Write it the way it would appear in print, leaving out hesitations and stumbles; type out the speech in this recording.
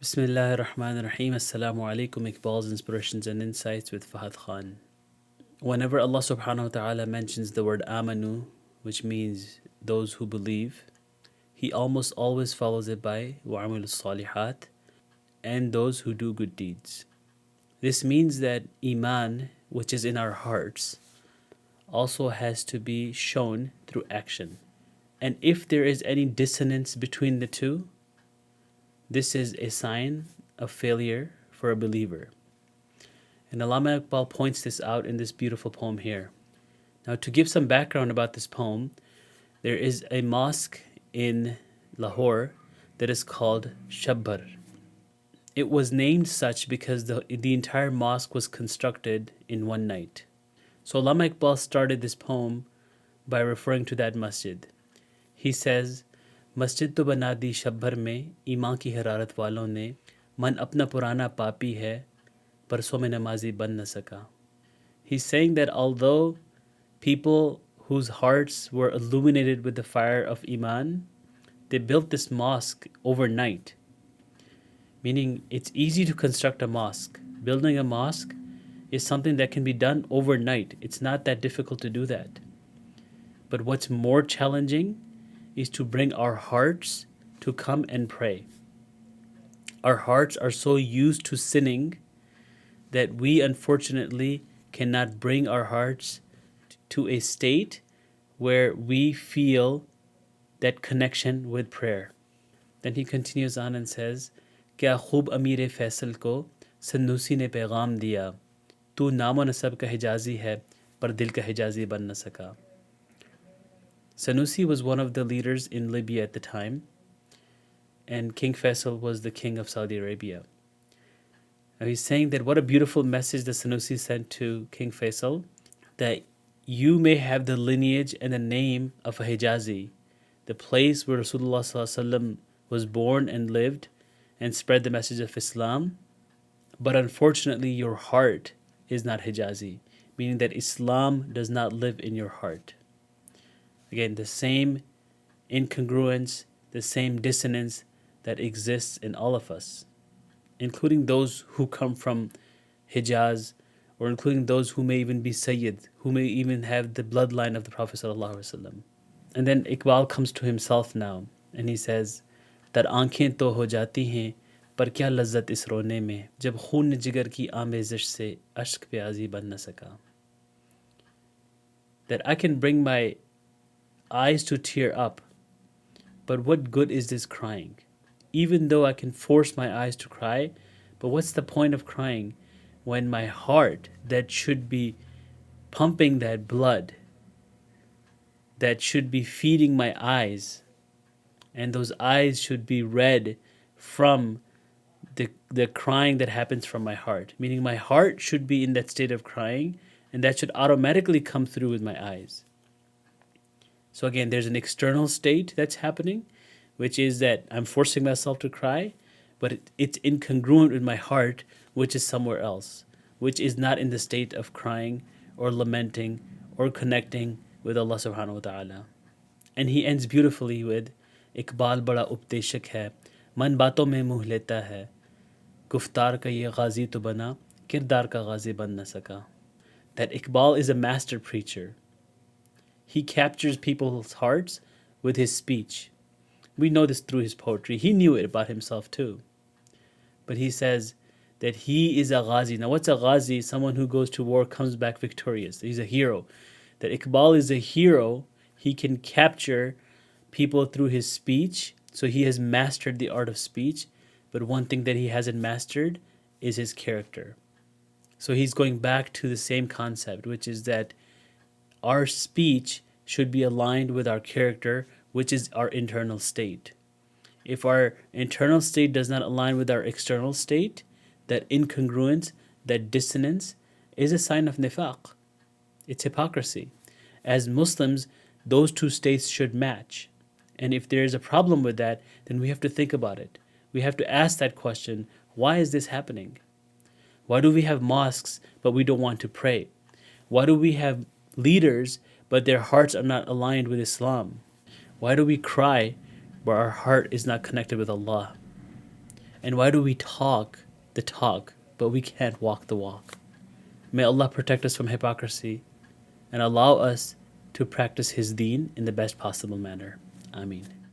Bismillahir Rahmanir Rahim. Assalamu alaikum. Iqbal's Inspirations and Insights with Fahad Khan. Whenever Allah subhanahu wa ta'ala mentions the word amanu, which means those who believe, He almost always follows it by wa'amil salihat, and those who do good deeds. This means that iman, which is in our hearts, also has to be shown through action. And if there is any dissonance between the two, this is a sign of failure for a believer. And Allama Iqbal points this out in this beautiful poem here. Now, to give some background about this poem, there is a mosque in Lahore that is called Shabbar. It was named such because the entire mosque was constructed in one night. So Allama Iqbal started this poem by referring to that masjid. He says, مسجد تو بنا دی شبھر میں ایماں کی حرارت والوں نے من اپنا پرانا پاپی ہے برسوں میں نمازی بن نہ سکا. He's saying that although people whose hearts were illuminated with the fire of iman, they built this mosque overnight. Meaning it's easy to construct a mosque. Building a mosque is something that can be done overnight. It's not that difficult to do that. But what's more challenging is to bring our hearts to come and pray. Our hearts are so used to sinning that we unfortunately cannot bring our hearts to a state where we feel that connection with prayer. Then he continues on and says, کیا خوب امیر فیصل کو سنوسی نے پیغام دیا تو نام و نسب کا حجازی ہے پر دل کا حجازی بن نہ سکا. Sanusi was one of the leaders in Libya at the time, and King Faisal was the king of Saudi Arabia. Now he's saying that what a beautiful message that Sanusi sent to King Faisal, that you may have the lineage and the name of a Hijazi, the place where Rasulullah ﷺ was born and lived and spread the message of Islam, but unfortunately your heart is not Hijazi, meaning that Islam does not live in your heart. Again, the same incongruence, the same dissonance that exists in all of us, including those who come from Hijaz, or including those who may even be Sayyid, who may even have the bloodline of the Prophet ﷺ. And then Iqbal comes to himself now, and he says, that आंखें तो हो जाती हैं पर क्या लज्जत इस रोने में जब खून जिगर की आमीزش से अश्क پیازی बन न सका. That I can bring my eyes to tear up, but what good is this crying? Even though I can force my eyes to cry, but what's the point of crying when my heart that should be pumping that blood, that should be feeding my eyes, and those eyes should be red from the crying that happens from my heart, meaning my heart should be in that state of crying, and that should automatically come through with my eyes. So again, there's an external state that's happening, which is that I'm forcing myself to cry, but it's incongruent with my heart, which is somewhere else, which is not in the state of crying or lamenting or connecting with Allah subhanahu wa ta'ala. And he ends beautifully with, Iqbal bada pdeshak hai, man baaton mein muh leta hai, guftarka ye Ghazi to Bana, kردار کا غازی بن نہ سکا. That Iqbal is a master preacher. He captures people's hearts with his speech. We know this through his poetry. He knew it about himself too. But he says that he is a Ghazi. Now what's a Ghazi? Someone who goes to war, comes back victorious. He's a hero. That Iqbal is a hero. He can capture people through his speech. So he has mastered the art of speech. But one thing that he hasn't mastered is his character. So he's going back to the same concept, which is that our speech should be aligned with our character, which is our internal state. If our internal state does not align with our external state, that incongruence, that dissonance is a sign of nifaq. It's hypocrisy. As Muslims, those two states should match. And if there is a problem with that, then we have to think about it. We have to ask that question, why is this happening? Why do we have mosques, but we don't want to pray? Why do we have leaders, but their hearts are not aligned with Islam? Why do we cry, but our heart is not connected with Allah? And why do we talk the talk, but we can't walk the walk? May Allah protect us from hypocrisy and allow us to practice His deen in the best possible manner. Ameen.